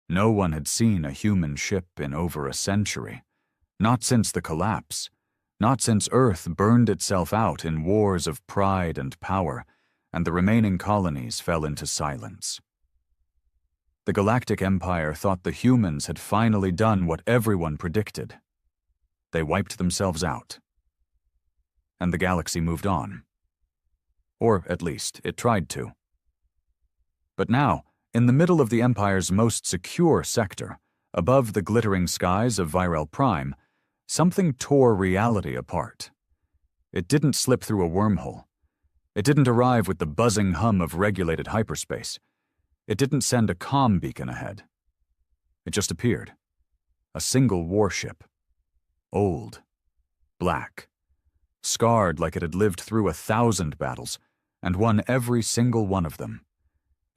No one had seen a human ship in over a century. Not since the collapse. Not since Earth burned itself out in wars of pride and power, and the remaining colonies fell into silence. The Galactic Empire thought the humans had finally done what everyone predicted. They wiped themselves out. And the galaxy moved on. Or, at least, it tried to. But now, in the middle of the Empire's most secure sector, above the glittering skies of Virel Prime, something tore reality apart. It didn't slip through a wormhole. It didn't arrive with the buzzing hum of regulated hyperspace. It didn't send a comm beacon ahead. It just appeared. A single warship. Old. Black. Scarred like it had lived through 1,000 battles, and won every single one of them.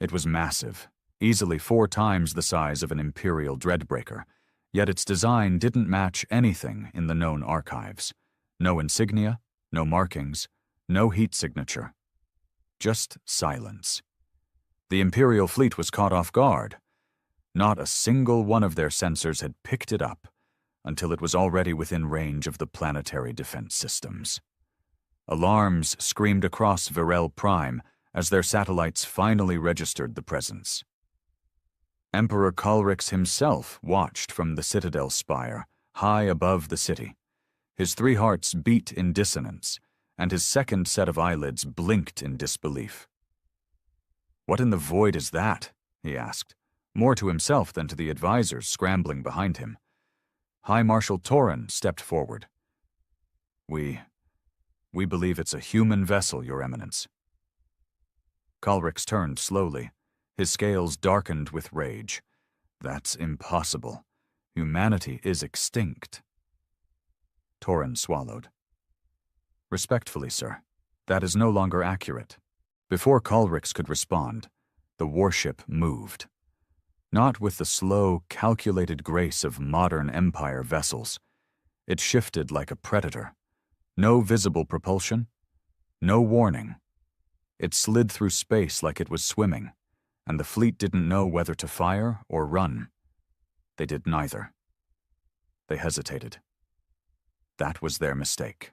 It was massive, easily 4 times the size of an Imperial Dreadbreaker, yet its design didn't match anything in the known archives. No insignia, no markings, no heat signature. Just silence. The Imperial fleet was caught off guard. Not a single one of their sensors had picked it up until it was already within range of the planetary defense systems. Alarms screamed across Virel Prime as their satellites finally registered the presence. Emperor Kalrix himself watched from the Citadel spire, high above the city. His 3 hearts beat in dissonance, and his second set of eyelids blinked in disbelief. "What in the void is that?" he asked, more to himself than to the advisors scrambling behind him. High Marshal Torin stepped forward. We believe it's a human vessel, Your Eminence." Kalrix turned slowly. His scales darkened with rage. "That's impossible. Humanity is extinct." Torin swallowed. "Respectfully, sir, that is no longer accurate." Before Kalrix could respond, the warship moved. Not with the slow, calculated grace of modern Empire vessels. It shifted like a predator. No visible propulsion, no warning. It slid through space like it was swimming, and the fleet didn't know whether to fire or run. They did neither. They hesitated. That was their mistake.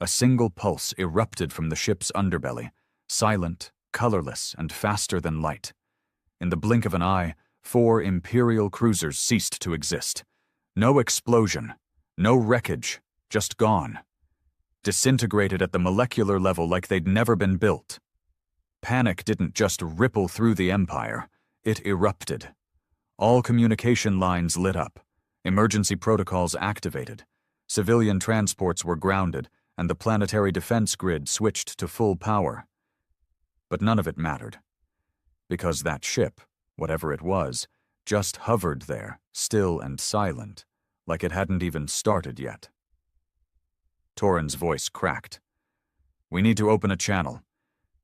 A single pulse erupted from the ship's underbelly, silent, colorless, and faster than light. In the blink of an eye, 4 Imperial cruisers ceased to exist. No explosion, no wreckage, just gone. Disintegrated at the molecular level like they'd never been built. Panic didn't just ripple through the Empire, it erupted. All communication lines lit up, emergency protocols activated, civilian transports were grounded, and the planetary defense grid switched to full power. But none of it mattered. Because that ship, whatever it was, just hovered there, still and silent, like it hadn't even started yet. Torin's voice cracked. "We need to open a channel.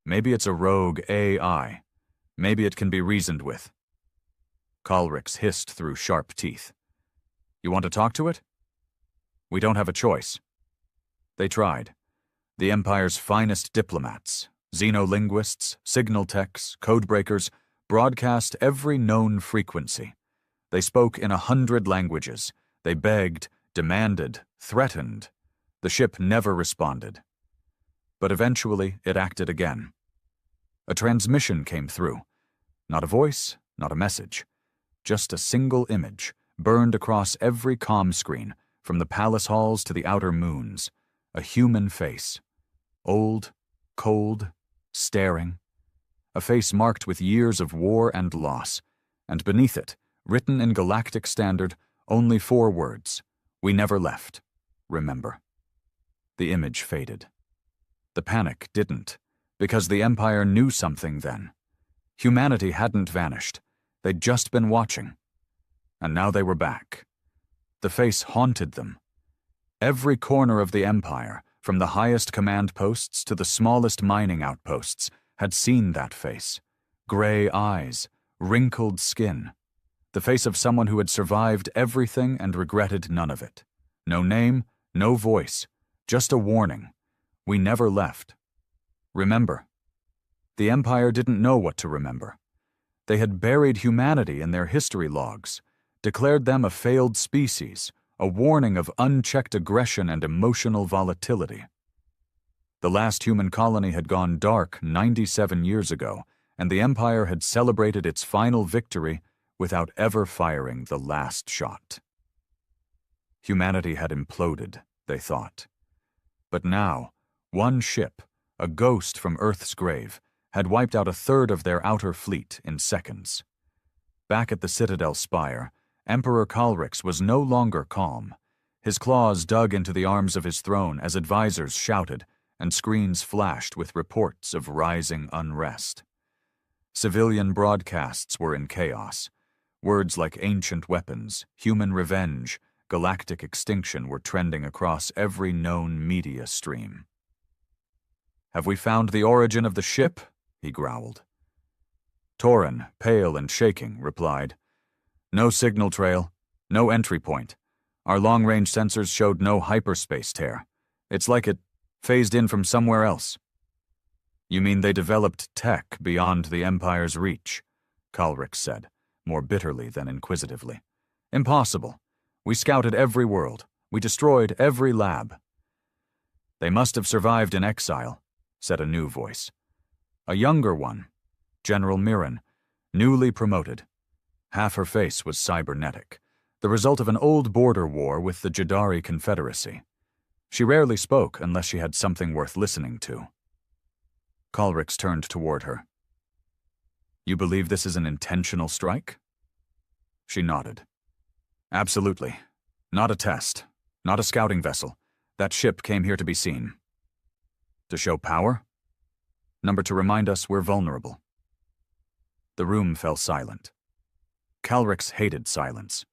Maybe it's a rogue AI. Maybe it can be reasoned with." Kalrix hissed through sharp teeth. "You want to talk to it?" "We don't have a choice." They tried. The Empire's finest diplomats, xenolinguists, signal techs, codebreakers, broadcast every known frequency. They spoke in 100 languages. They begged, demanded, threatened. The ship never responded. But eventually it acted again. A transmission came through. Not a voice, not a message. Just a single image, burned across every comm screen, from the palace halls to the outer moons. A human face. Old, cold, staring. A face marked with years of war and loss. And beneath it, written in galactic standard, only 4 words. "We never left. Remember." The image faded. The panic didn't, because the Empire knew something then. Humanity hadn't vanished. They'd just been watching. And now they were back. The face haunted them. Every corner of the Empire, from the highest command posts to the smallest mining outposts, had seen that face. Gray eyes, wrinkled skin. The face of someone who had survived everything and regretted none of it. No name, no voice, just a warning. We never left. Remember. The Empire didn't know what to remember. They had buried humanity in their history logs, declared them a failed species, a warning of unchecked aggression and emotional volatility. The last human colony had gone dark 97 years ago, and the Empire had celebrated its final victory without ever firing the last shot. Humanity had imploded, they thought. But now, one ship, a ghost from Earth's grave, had wiped out a third of their outer fleet in seconds. Back at the Citadel spire, Emperor Calrix was no longer calm. His claws dug into the arms of his throne as advisors shouted, and screens flashed with reports of rising unrest. Civilian broadcasts were in chaos. Words like ancient weapons, human revenge, galactic extinction were trending across every known media stream. "Have we found the origin of the ship?" he growled. Torin, pale and shaking, replied, "No signal trail, no entry point. Our long-range sensors showed no hyperspace tear. It's like it phased in from somewhere else." "You mean they developed tech beyond the Empire's reach?" Calrix said, more bitterly than inquisitively. "Impossible. We scouted every world. We destroyed every lab." "They must have survived in exile," said a new voice. A younger one, General Mirren, newly promoted. Half her face was cybernetic, the result of an old border war with the Jadari Confederacy. She rarely spoke unless she had something worth listening to. Calrix turned toward her. "You believe this is an intentional strike?" She nodded. "Absolutely. Not a test. Not a scouting vessel. That ship came here to be seen." "To show power?" "Number to remind us we're vulnerable." The room fell silent. Calrix hated silence.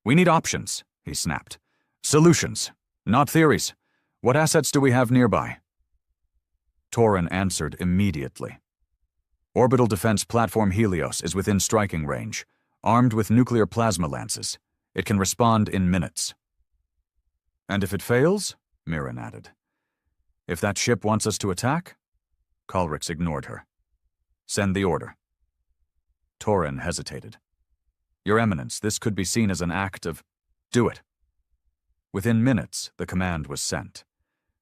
"We need options," he snapped. "Solutions, not theories. What assets do we have nearby?" Torin answered immediately. "Orbital Defense Platform Helios is within striking range, armed with nuclear plasma lances. It can respond in minutes." "And if it fails?" Mirren added. "If that ship wants us to attack?" Calrix ignored her. "Send the order." Torin hesitated. "Your Eminence, this could be seen as an act of—" "Do it." Within minutes, the command was sent.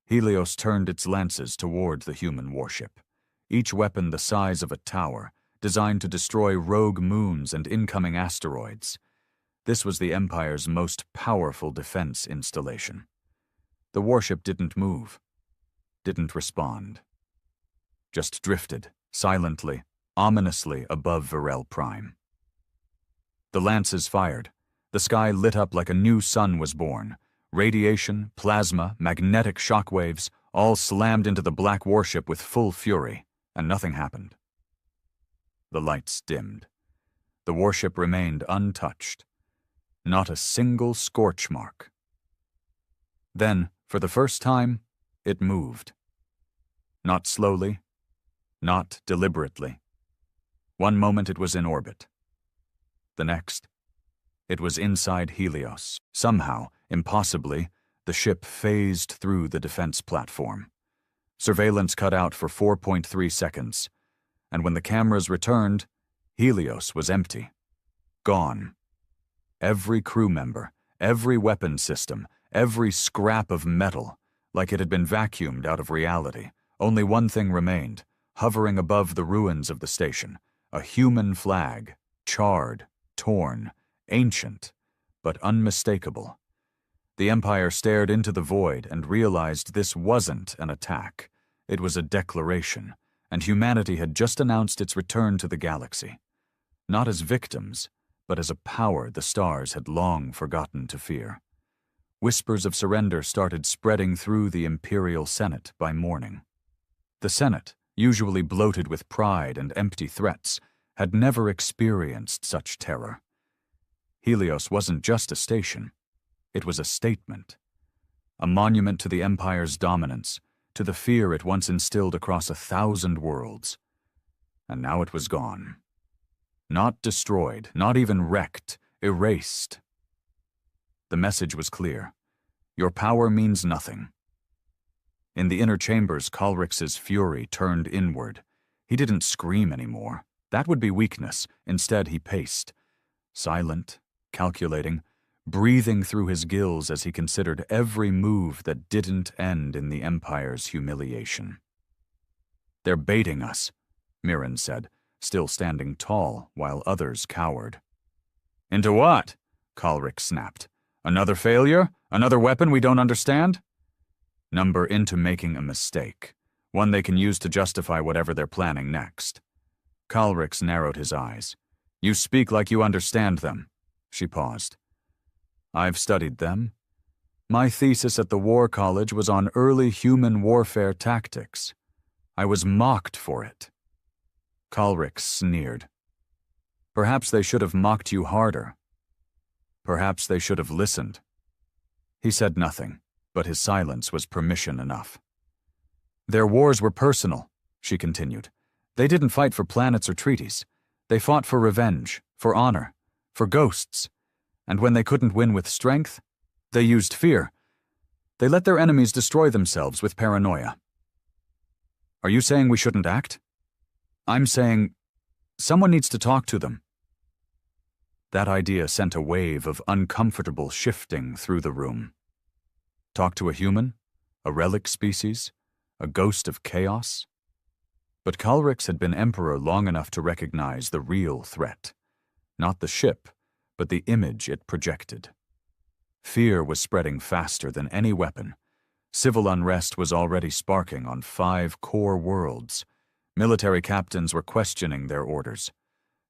Helios turned its lances toward the human warship, each weapon the size of a tower, designed to destroy rogue moons and incoming asteroids. This was the Empire's most powerful defense installation. The warship didn't move, didn't respond. Just drifted, silently, ominously above Virel Prime. The lances fired. The sky lit up like a new sun was born. Radiation, plasma, magnetic shockwaves, all slammed into the black warship with full fury, and nothing happened. The lights dimmed. The warship remained untouched. Not a single scorch mark. Then, for the first time, it moved. Not slowly, not deliberately. One moment it was in orbit. The next, it was inside Helios. Somehow, impossibly, the ship phased through the defense platform. Surveillance cut out for 4.3 seconds, and when the cameras returned, Helios was empty. Gone. Every crew member, every weapon system, every scrap of metal, like it had been vacuumed out of reality. Only one thing remained, hovering above the ruins of the station, a human flag, charred, torn, ancient, but unmistakable. The Empire stared into the void and realized this wasn't an attack. It was a declaration, and humanity had just announced its return to the galaxy. Not as victims, but as a power the stars had long forgotten to fear. Whispers of surrender started spreading through the Imperial Senate by morning. The Senate, usually bloated with pride and empty threats, had never experienced such terror. Helios wasn't just a station. It was a statement. A monument to the Empire's dominance, to the fear it once instilled across 1,000 worlds. And now it was gone. Not destroyed, not even wrecked, erased. The message was clear. Your power means nothing. In the inner chambers, Calrix's fury turned inward. He didn't scream anymore. That would be weakness. Instead, he paced, silent, calculating, breathing through his gills as he considered every move that didn't end in the Empire's humiliation. "They're baiting us," Mirren said, still standing tall while others cowered. "Into what?" Kalrik snapped. "Another failure? Another weapon we don't understand?" "Number into making a mistake, one they can use to justify whatever they're planning next." Kalrix narrowed his eyes. "You speak like you understand them." She paused. "I've studied them. My thesis at the War College was on early human warfare tactics. I was mocked for it." Kalrix sneered. "Perhaps they should have mocked you harder. Perhaps they should have listened." He said nothing, but his silence was permission enough. "Their wars were personal," she continued. "They didn't fight for planets or treaties. They fought for revenge, for honor, for ghosts. And when they couldn't win with strength, they used fear. They let their enemies destroy themselves with paranoia." "Are you saying we shouldn't act?" "I'm saying someone needs to talk to them." That idea sent a wave of uncomfortable shifting through the room. Talk to a human? A relic species? A ghost of chaos? But Kalrix had been Emperor long enough to recognize the real threat. Not the ship, but the image it projected. Fear was spreading faster than any weapon. Civil unrest was already sparking on 5 core worlds. Military captains were questioning their orders.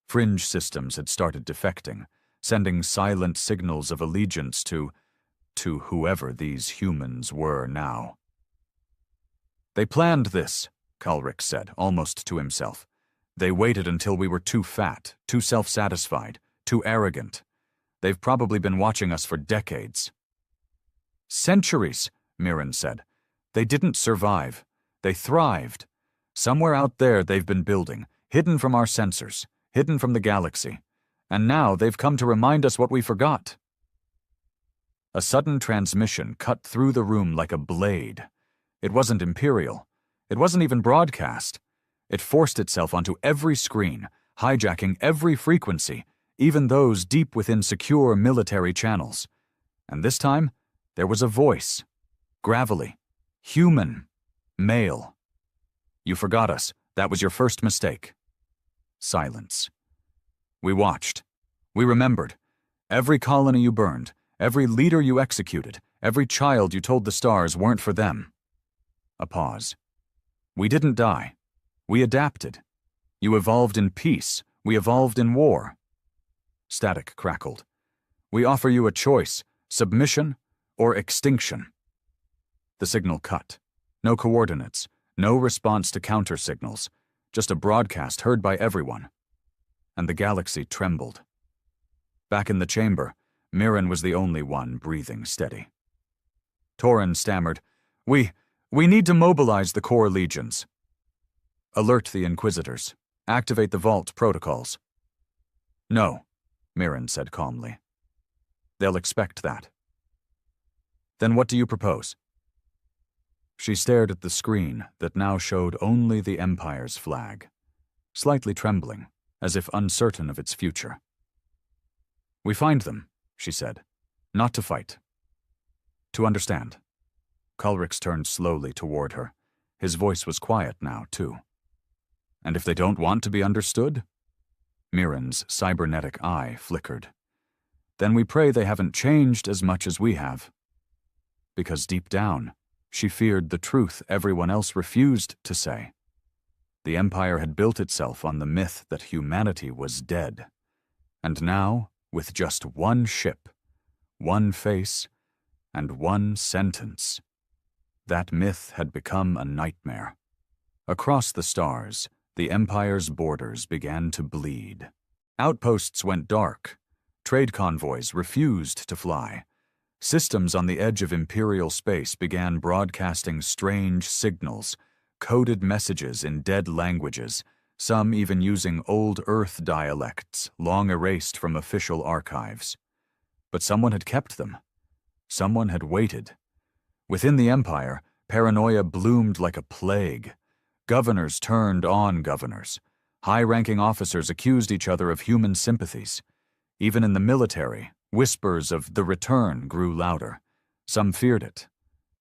Fringe systems had started defecting, sending silent signals of allegiance to whoever these humans were now. "They planned this," Kalrix said, almost to himself. "They waited until we were too fat, too self-satisfied, too arrogant. They've probably been watching us for decades." "Centuries," Mirren said. "They didn't survive. They thrived. Somewhere out there they've been building, hidden from our sensors, hidden from the galaxy. And now they've come to remind us what we forgot." A sudden transmission cut through the room like a blade. It wasn't Imperial. It wasn't even broadcast. It forced itself onto every screen, hijacking every frequency, even those deep within secure military channels. And this time, there was a voice. Gravelly. Human. Male. "You forgot us. That was your first mistake." Silence. "We watched. We remembered. Every colony you burned, every leader you executed, every child you told the stars weren't for them." A pause. "We didn't die. We adapted. You evolved in peace. We evolved in war." Static crackled. "We offer you a choice, submission or extinction." The signal cut. No coordinates, no response to counter signals, just a broadcast heard by everyone. And the galaxy trembled. Back in the chamber, Mirren was the only one breathing steady. Torin stammered, We need to mobilize the core legions." "Alert the Inquisitors. Activate the Vault protocols." "No," Mirren said calmly. "They'll expect that." "Then what do you propose?" She stared at the screen that now showed only the Empire's flag, slightly trembling, as if uncertain of its future. "We find them," she said, "not to fight. To understand." Kalrix turned slowly toward her. His voice was quiet now, too. "And if they don't want to be understood?" Mirren's cybernetic eye flickered. "Then we pray they haven't changed as much as we have." Because deep down, she feared the truth everyone else refused to say. The Empire had built itself on the myth that humanity was dead. And now, with just one ship, one face, and one sentence, that myth had become a nightmare. Across the stars, the Empire's borders began to bleed. Outposts went dark. Trade convoys refused to fly. Systems on the edge of Imperial space began broadcasting strange signals, coded messages in dead languages, some even using old Earth dialects long erased from official archives. But someone had kept them. Someone had waited. Within the Empire, paranoia bloomed like a plague. Governors turned on governors. High-ranking officers accused each other of human sympathies. Even in the military, whispers of the return grew louder. Some feared it.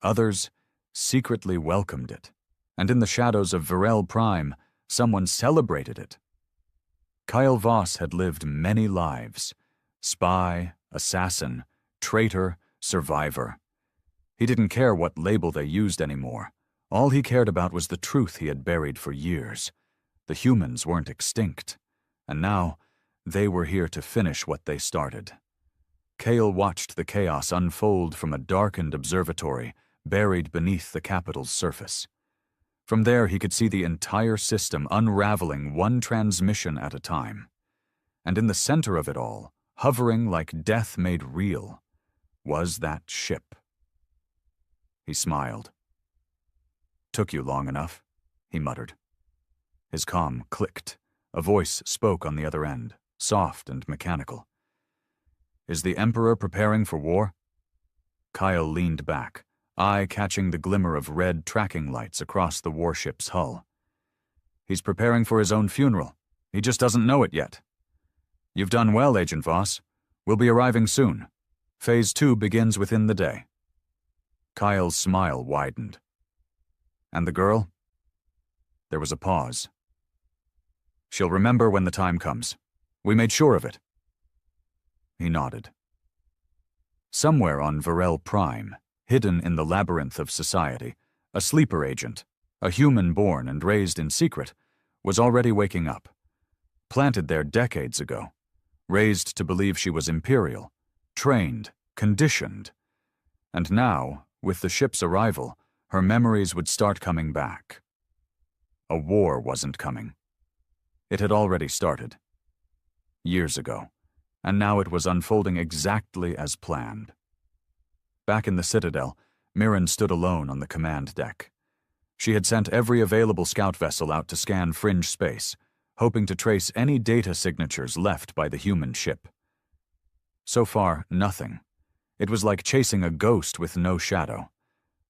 Others secretly welcomed it. And in the shadows of Varel Prime, someone celebrated it. Kyle Voss had lived many lives. Spy, assassin, traitor, survivor. He didn't care what label they used anymore. All he cared about was the truth he had buried for years. The humans weren't extinct. And now, they were here to finish what they started. Kale watched the chaos unfold from a darkened observatory buried beneath the capital's surface. From there, he could see the entire system unraveling one transmission at a time. And in the center of it all, hovering like death made real, was that ship. He smiled. "Took you long enough," he muttered. His comm clicked. A voice spoke on the other end, soft and mechanical. "Is the Emperor preparing for war?" Kyle leaned back, eye catching the glimmer of red tracking lights across the warship's hull. "He's preparing for his own funeral. He just doesn't know it yet." "You've done well, Agent Voss. We'll be arriving soon. Phase 2 begins within the day." Kyle's smile widened. "And the girl?" There was a pause. "She'll remember when the time comes. We made sure of it." He nodded. Somewhere on Varel Prime, hidden in the labyrinth of society, a sleeper agent, a human born and raised in secret, was already waking up. Planted there decades ago, raised to believe she was imperial, trained, conditioned. And now, with the ship's arrival, her memories would start coming back. A war wasn't coming. It had already started. Years ago, and now it was unfolding exactly as planned. Back in the Citadel, Mirren stood alone on the command deck. She had sent every available scout vessel out to scan fringe space, hoping to trace any data signatures left by the human ship. So far, nothing. It was like chasing a ghost with no shadow.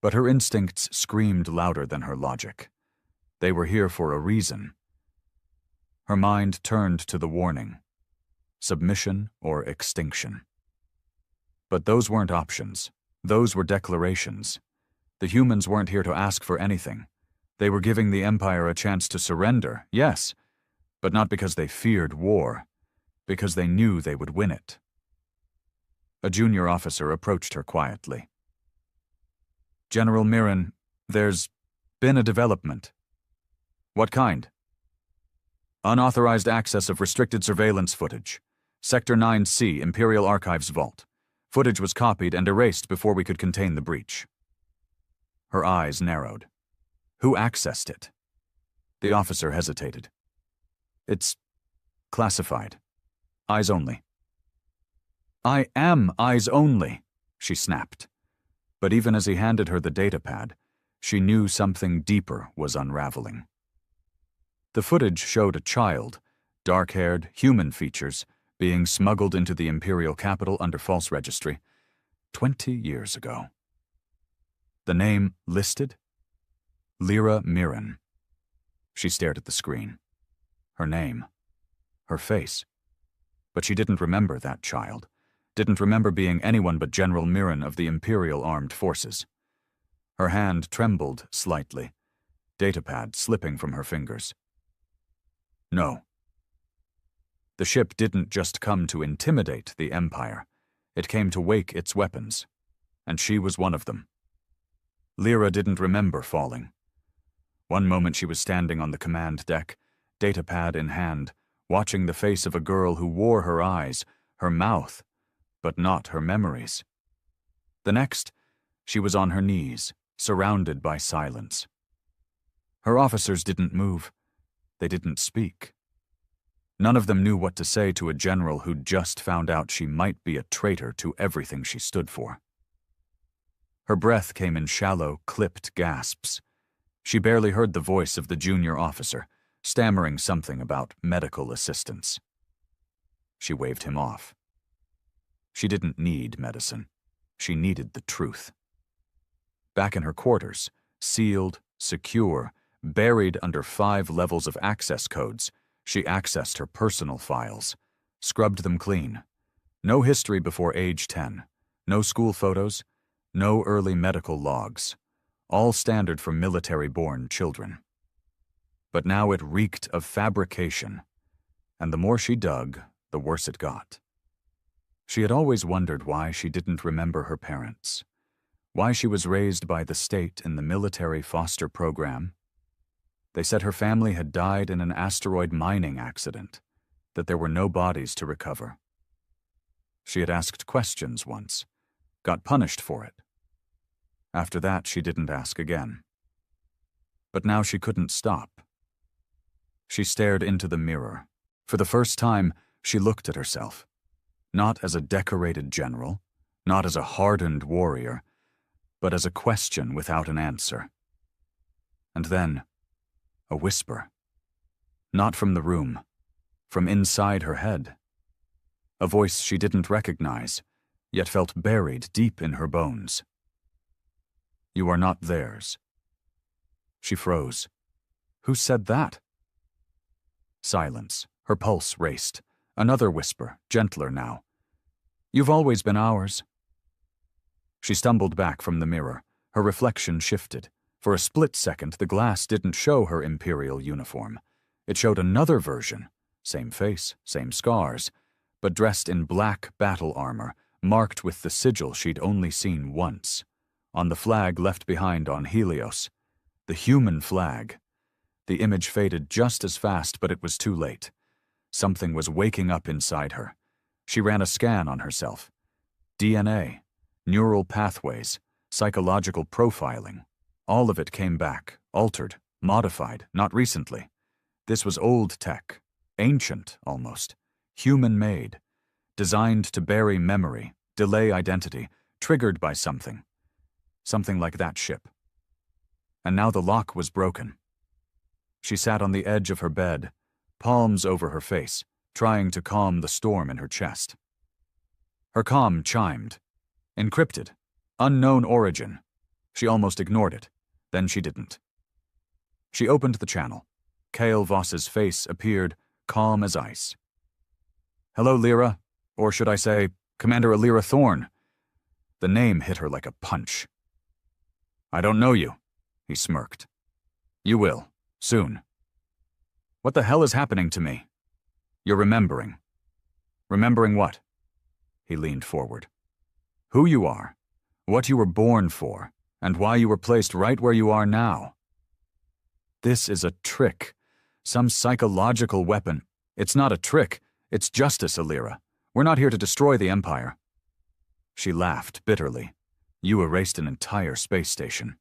But her instincts screamed louder than her logic. They were here for a reason. Her mind turned to the warning: submission or extinction. But those weren't options. Those were declarations. The humans weren't here to ask for anything. They were giving the Empire a chance to surrender, yes, but not because they feared war, because they knew they would win it. A junior officer approached her quietly. "General Mirren, there's been a development." "What kind?" "Unauthorized access of restricted surveillance footage. Sector 9C, Imperial Archives Vault. Footage was copied and erased before we could contain the breach." Her eyes narrowed. "Who accessed it?" The officer hesitated. "It's classified. Eyes only." "I am eyes only," she snapped. But even as he handed her the datapad, she knew something deeper was unraveling. The footage showed a child, dark-haired, human features, being smuggled into the Imperial capital under false registry 20 years ago. The name listed? Lyra Mirren. She stared at the screen. Her name. Her face. But she didn't remember that child. Didn't remember being anyone but General Mirren of the Imperial Armed Forces. Her hand trembled slightly, datapad slipping from her fingers. No. The ship didn't just come to intimidate the Empire. It came to wake its weapons. And she was one of them. Lyra didn't remember falling. One moment she was standing on the command deck, datapad in hand, watching the face of a girl who wore her eyes, her mouth, but not her memories. The next, she was on her knees, surrounded by silence. Her officers didn't move. They didn't speak. None of them knew what to say to a general who'd just found out she might be a traitor to everything she stood for. Her breath came in shallow, clipped gasps. She barely heard the voice of the junior officer, stammering something about medical assistance. She waved him off. She didn't need medicine. She needed the truth. Back in her quarters, sealed, secure, buried under 5 levels of access codes, She accessed her personal files, scrubbed them clean. No history before age 10, no school photos, no early medical logs, all standard for military-born children. But now it reeked of fabrication, and the more she dug, the worse it got. She had always wondered why she didn't remember her parents, why she was raised by the state in the military foster program. They said her family had died in an asteroid mining accident, that there were no bodies to recover. She had asked questions once, got punished for it. After that, she didn't ask again. But now she couldn't stop. She stared into the mirror. For the first time, she looked at herself. Not as a decorated general, not as a hardened warrior, but as a question without an answer. And then, a whisper. Not from the room, from inside her head. A voice she didn't recognize, yet felt buried deep in her bones. You are not theirs. She froze. Who said that? Silence. Her pulse raced. Another whisper, gentler now. You've always been ours. She stumbled back from the mirror. Her reflection shifted. For a split second, the glass didn't show her Imperial uniform. It showed another version. Same face, same scars, but dressed in black battle armor, marked with the sigil she'd only seen once. On the flag left behind on Helios. The human flag. The image faded just as fast, but it was too late. Something was waking up inside her. She ran a scan on herself. DNA, neural pathways, psychological profiling. All of it came back, altered, modified, not recently. This was old tech, ancient almost, human-made, designed to bury memory, delay identity, triggered by something. Something like that ship. And now the lock was broken. She sat on the edge of her bed, palms over her face, trying to calm the storm in her chest. Her comm chimed. Encrypted. Unknown origin. She almost ignored it. Then she didn't. She opened the channel. Kael Voss's face appeared, calm as ice. Hello, Lyra. Or should I say, Commander Lyra Thorne. The name hit her like a punch. I don't know you, he smirked. You will. Soon. What the hell is happening to me? You're remembering. Remembering what? He leaned forward. Who you are, what you were born for, and why you were placed right where you are now. This is a trick, some psychological weapon. It's not a trick, it's justice, Lyra. We're not here to destroy the Empire. She laughed bitterly. You erased an entire space station.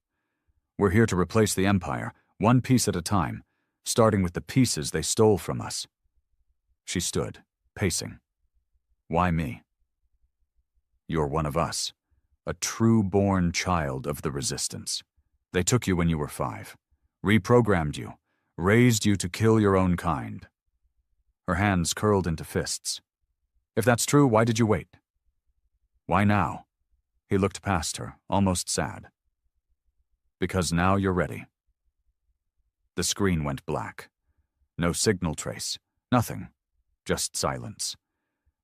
We're here to replace the Empire, one piece at a time, starting with the pieces they stole from us. She stood, pacing. Why me? You're one of us, a true-born child of the Resistance. They took you when you were 5, reprogrammed you, raised you to kill your own kind. Her hands curled into fists. If that's true, why did you wait? Why now? He looked past her, almost sad. Because now you're ready. The screen went black. No signal trace, nothing, just silence.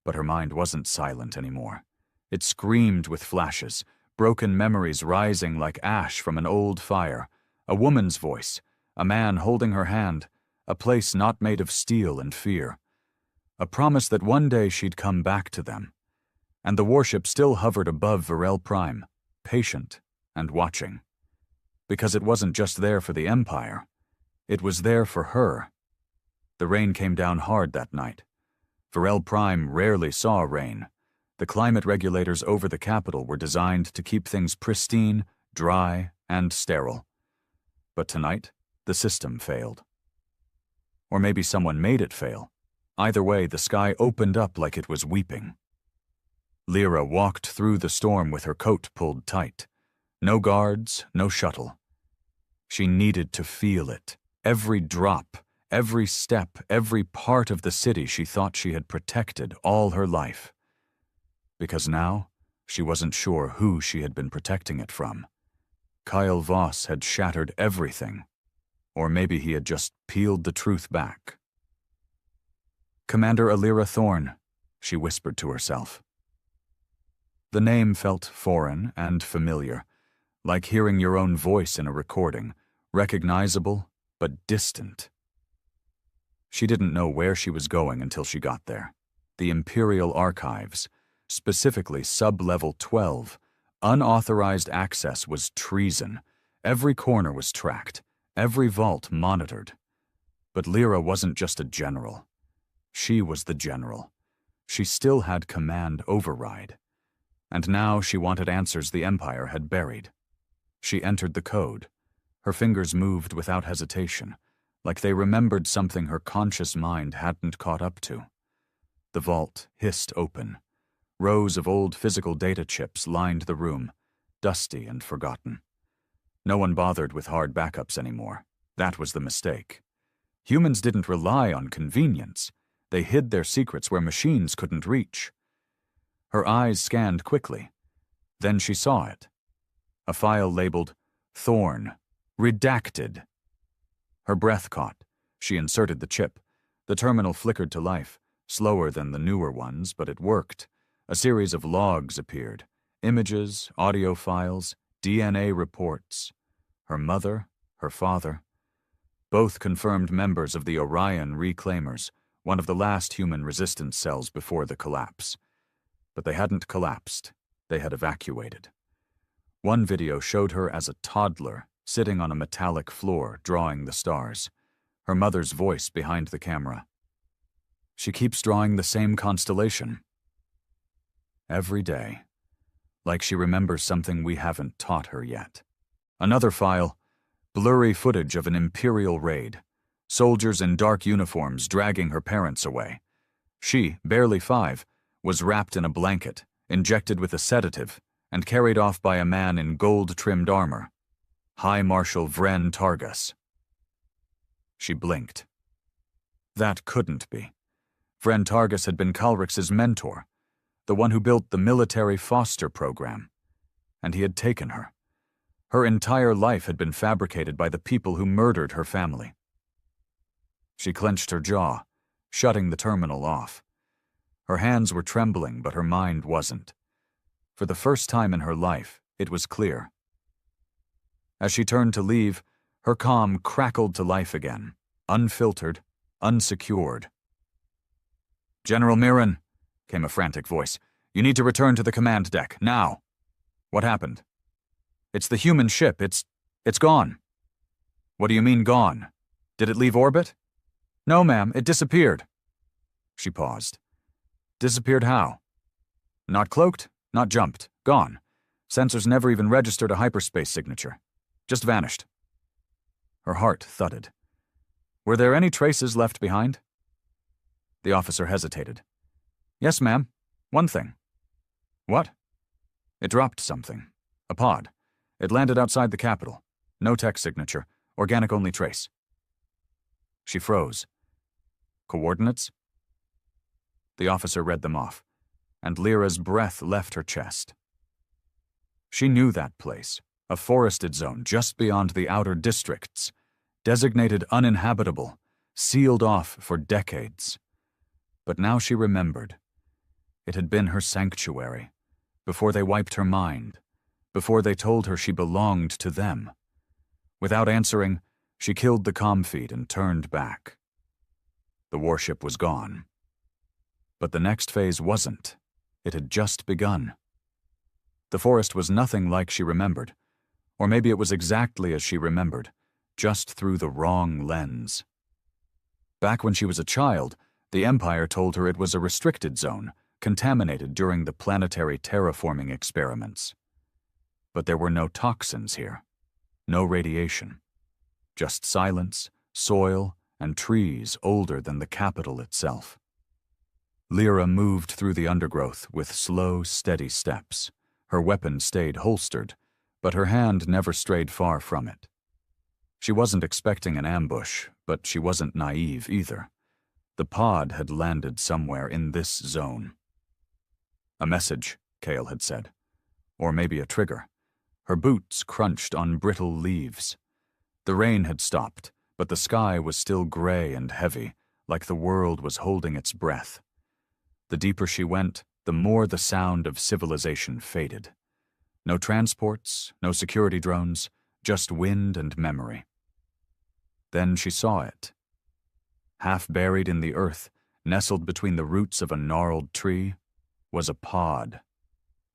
But her mind wasn't silent anymore. It screamed with flashes, broken memories rising like ash from an old fire, a woman's voice, a man holding her hand, a place not made of steel and fear. A promise that one day she'd come back to them. And the warship still hovered above Varel Prime, patient and watching. Because it wasn't just there for the Empire. It was there for her. The rain came down hard that night. Varel Prime rarely saw rain. The climate regulators over the capital were designed to keep things pristine, dry, and sterile. But tonight, the system failed. Or maybe someone made it fail. Either way, the sky opened up like it was weeping. Lyra walked through the storm with her coat pulled tight. No guards, no shuttle. She needed to feel it. Every drop, every step, every part of the city she thought she had protected all her life. Because now, she wasn't sure who she had been protecting it from. Kael Voss had shattered everything. Or maybe he had just peeled the truth back. Commander Alira Thorne, she whispered to herself. The name felt foreign and familiar, like hearing your own voice in a recording, recognizable but distant. She didn't know where she was going until she got there. The Imperial Archives, specifically Sub-Level 12, unauthorized access was treason. Every corner was tracked, every vault monitored. But Lyra wasn't just a general. She was the general. She still had command override. And now she wanted answers the Empire had buried. She entered the code. Her fingers moved without hesitation, like they remembered something her conscious mind hadn't caught up to. The vault hissed open. Rows of old physical data chips lined the room, dusty and forgotten. No one bothered with hard backups anymore. That was the mistake. Humans didn't rely on convenience. They hid their secrets where machines couldn't reach. Her eyes scanned quickly. Then she saw it. A file labeled Thorn, Redacted. Her breath caught. She inserted the chip. The terminal flickered to life, slower than the newer ones, but it worked. A series of logs appeared. Images, audio files, DNA reports. Her mother, her father. Both confirmed members of the Orion Reclaimers, one of the last human resistance cells before the collapse. But they hadn't collapsed. They had evacuated. One video showed her as a toddler, sitting on a metallic floor, drawing the stars. Her mother's voice behind the camera. She keeps drawing the same constellation. Every day. Like she remembers something we haven't taught her yet. Another file. Blurry footage of an Imperial raid. Soldiers in dark uniforms dragging her parents away. She, barely 5, was wrapped in a blanket, injected with a sedative, and carried off by a man in gold-trimmed armor. High Marshal Vren Targus. She blinked. That couldn't be. Vren Targus had been Kalrix's mentor, the one who built the military foster program, and he had taken her. Her entire life had been fabricated by the people who murdered her family. She clenched her jaw, shutting the terminal off. Her hands were trembling, but her mind wasn't. For the first time in her life, it was clear. As she turned to leave, her calm crackled to life again, unfiltered, unsecured. "General Mirren," came a frantic voice, "you need to return to the command deck, now." "What happened?" "It's the human ship. It's gone." "What do you mean gone? Did it leave orbit?" "No, ma'am, it disappeared." She paused. "Disappeared how?" "Not cloaked, not jumped. Gone. Sensors never even registered a hyperspace signature. Just vanished." Her heart thudded. "Were there any traces left behind?" The officer hesitated. "Yes, ma'am. One thing." "What?" "It dropped something. A pod. It landed outside the capital. No tech signature. Organic-only trace." She froze. "Coordinates?" The officer read them off, and Lyra's breath left her chest. She knew that place, a forested zone just beyond the outer districts, designated uninhabitable, sealed off for decades. But now she remembered. It had been her sanctuary, before they wiped her mind, before they told her she belonged to them. Without answering, she killed the comm feed and turned back. The warship was gone. But the next phase wasn't. It had just begun. The forest was nothing like she remembered, or maybe it was exactly as she remembered, just through the wrong lens. Back when she was a child, the Empire told her it was a restricted zone, contaminated during the planetary terraforming experiments. But there were no toxins here, no radiation, just silence, soil, and trees older than the capital itself. Lyra moved through the undergrowth with slow, steady steps. Her weapon stayed holstered, but her hand never strayed far from it. She wasn't expecting an ambush, but she wasn't naive either. The pod had landed somewhere in this zone. "A message," Kale had said. Or maybe a trigger. Her boots crunched on brittle leaves. The rain had stopped, but the sky was still gray and heavy, like the world was holding its breath. The deeper she went, the more the sound of civilization faded. No transports, no security drones, just wind and memory. Then she saw it. Half buried in the earth, nestled between the roots of a gnarled tree, was a pod.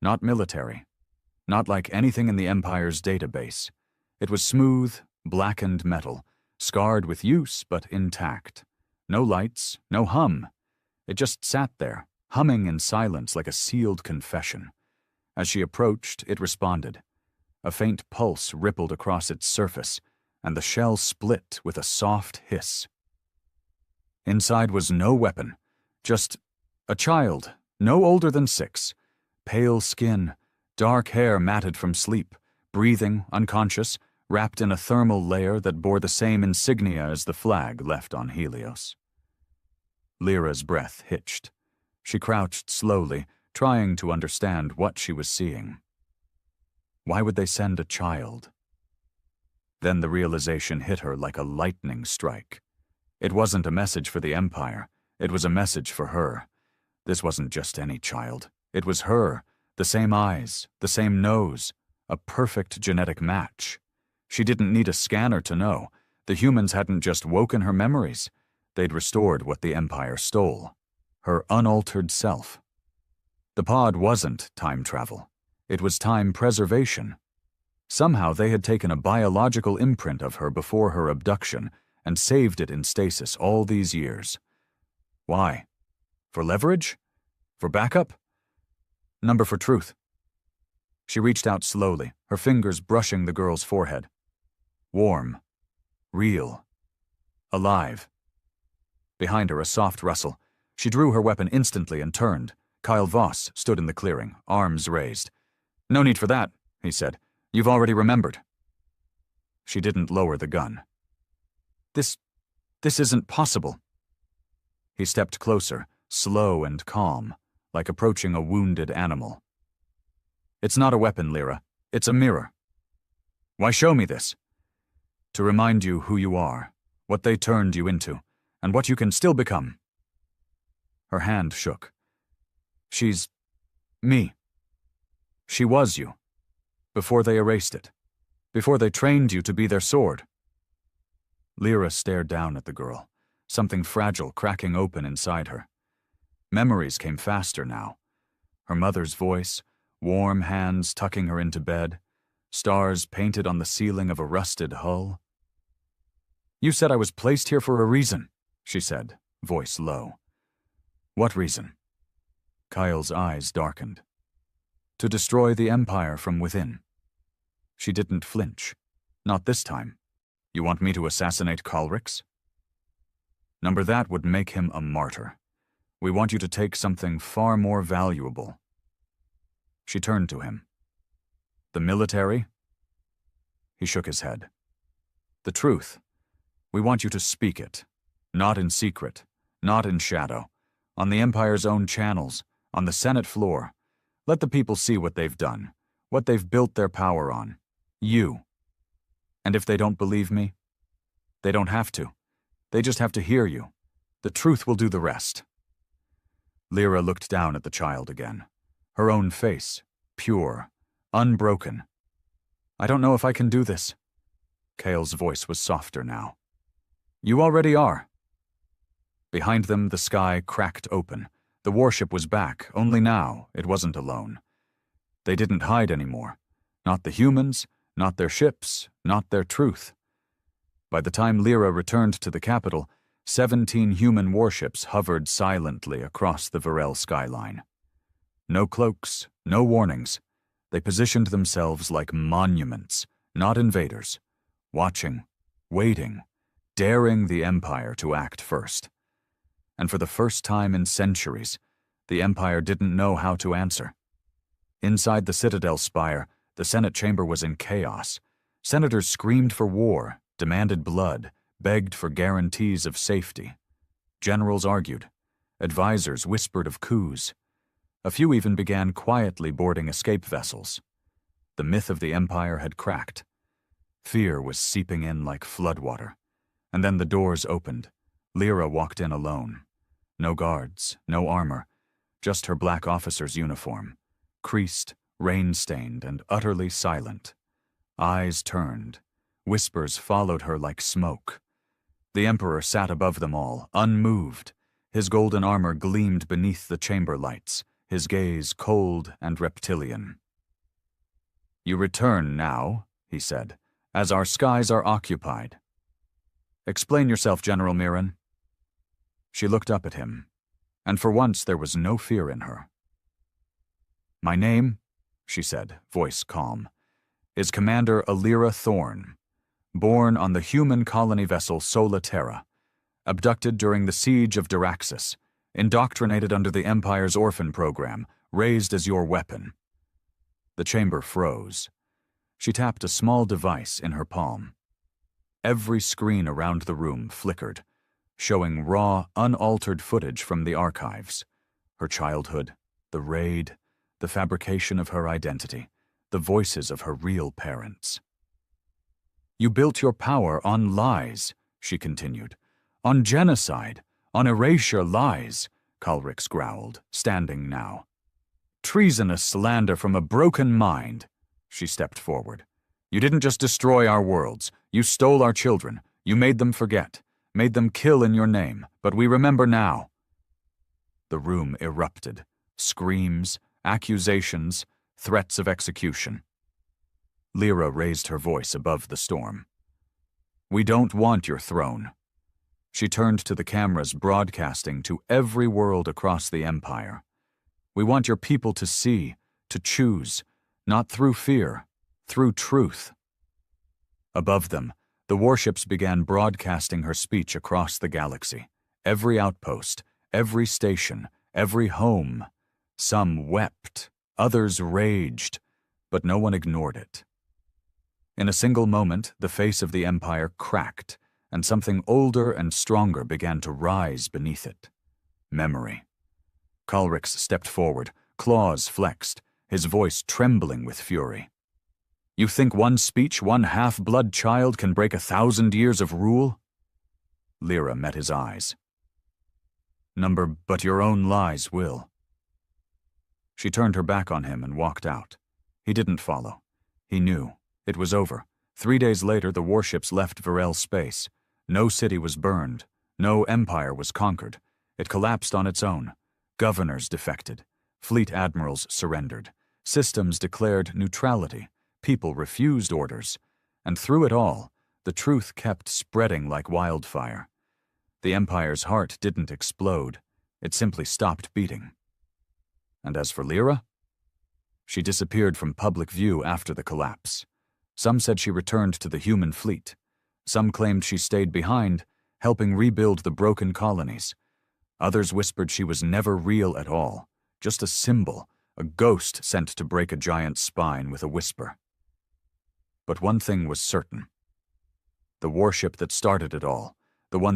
Not military, not like anything in the Empire's database. It was smooth, blackened metal, scarred with use but intact. No lights, no hum. It just sat there, humming in silence like a sealed confession. As she approached, it responded. A faint pulse rippled across its surface, and the shell split with a soft hiss. Inside was no weapon, just a child, no older than 6, pale skin, dark hair matted from sleep, breathing, unconscious, wrapped in a thermal layer that bore the same insignia as the flag left on Helios. Lyra's breath hitched. She crouched slowly, trying to understand what she was seeing. Why would they send a child? Then the realization hit her like a lightning strike. It wasn't a message for the Empire. It was a message for her. This wasn't just any child. It was her, the same eyes, the same nose, a perfect genetic match. She didn't need a scanner to know. The humans hadn't just woken her memories. They'd restored what the Empire stole. Her unaltered self. The pod wasn't time travel. It was time preservation. Somehow they had taken a biological imprint of her before her abduction and saved it in stasis all these years. Why? For leverage? For backup? Number for truth. She reached out slowly, her fingers brushing the girl's forehead. Warm. Real. Alive. Behind her, a soft rustle. She drew her weapon instantly and turned. Kyle Voss stood in the clearing, arms raised. "No need for that," he said. "You've already remembered." She didn't lower the gun. This isn't possible." He stepped closer, slow and calm, like approaching a wounded animal. "It's not a weapon, Lyra. It's a mirror." "Why show me this?" "To remind you who you are, what they turned you into, and what you can still become." Her hand shook. "She's me. She was you. Before they erased it. Before they trained you to be their sword." Lyra stared down at the girl, something fragile cracking open inside her. Memories came faster now. Her mother's voice, warm hands tucking her into bed, stars painted on the ceiling of a rusted hull. "You said I was placed here for a reason," she said, voice low. "What reason?" Kyle's eyes darkened. "To destroy the Empire from within." She didn't flinch. "Not this time. You want me to assassinate Kalrix?" "Number that would make him a martyr. We want you to take something far more valuable." She turned to him. "The military?" He shook his head. "The truth. We want you to speak it. Not in secret. Not in shadow. On the Empire's own channels. On the Senate floor. Let the people see what they've done. What they've built their power on. You. And if they don't believe me, they don't have to. They just have to hear you. The truth will do the rest." Lyra looked down at the child again. Her own face, pure, unbroken. "I don't know if I can do this." Kale's voice was softer now. "You already are." Behind them, the sky cracked open. The warship was back, only now it wasn't alone. They didn't hide anymore. Not the humans, not their ships, not their truth. By the time Lyra returned to the capital, 17 human warships hovered silently across the Varel skyline. No cloaks, no warnings. They positioned themselves like monuments, not invaders, watching, waiting, daring the Empire to act first. And for the first time in centuries, the Empire didn't know how to answer. Inside the Citadel spire, the Senate chamber was in chaos. Senators screamed for war, demanded blood, begged for guarantees of safety. Generals argued. Advisors whispered of coups. A few even began quietly boarding escape vessels. The myth of the Empire had cracked. Fear was seeping in like floodwater. And then the doors opened. Lyra walked in alone. No guards, no armor, just her black officer's uniform, creased, rain-stained, and utterly silent. Eyes turned. Whispers followed her like smoke. The Emperor sat above them all, unmoved. His golden armor gleamed beneath the chamber lights, his gaze cold and reptilian. "You return now," he said, "as our skies are occupied. Explain yourself, General Mirren." She looked up at him, and for once there was no fear in her. "My name," she said, voice calm, "is Commander Alira Thorne, born on the human colony vessel Sola Terra, abducted during the siege of Diraxis, indoctrinated under the Empire's orphan program, raised as your weapon." The chamber froze. She tapped a small device in her palm. Every screen around the room flickered, showing raw, unaltered footage from the archives. Her childhood, the raid, the fabrication of her identity, the voices of her real parents. "You built your power on lies," she continued. "On genocide, on erasure lies," Kalrix growled, standing now. "Treasonous slander from a broken mind." She stepped forward. "You didn't just destroy our worlds. You stole our children. You made them forget, made them kill in your name, but we remember now." The room erupted. Screams, accusations, threats of execution. Lyra raised her voice above the storm. "We don't want your throne." She turned to the cameras broadcasting to every world across the Empire. "We want your people to see, to choose, not through fear, through truth." Above them, the warships began broadcasting her speech across the galaxy. Every outpost, every station, every home. Some wept, others raged, but no one ignored it. In a single moment, the face of the Empire cracked, and something older and stronger began to rise beneath it. Memory. Kalrix stepped forward, claws flexed, his voice trembling with fury. "You think one speech, one half-blood child can break 1,000 years of rule?" Lyra met his eyes. "But your own lies will." She turned her back on him and walked out. He didn't follow. He knew. It was over. 3 days later, the warships left Varel space. No city was burned. No empire was conquered. It collapsed on its own. Governors defected. Fleet admirals surrendered. Systems declared neutrality. People refused orders. And through it all, the truth kept spreading like wildfire. The Empire's heart didn't explode. It simply stopped beating. And as for Lyra? She disappeared from public view after the collapse. Some said she returned to the human fleet. Some claimed she stayed behind, helping rebuild the broken colonies. Others whispered she was never real at all, just a symbol, a ghost sent to break a giant's spine with a whisper. But one thing was certain. The warship that started it all, the one that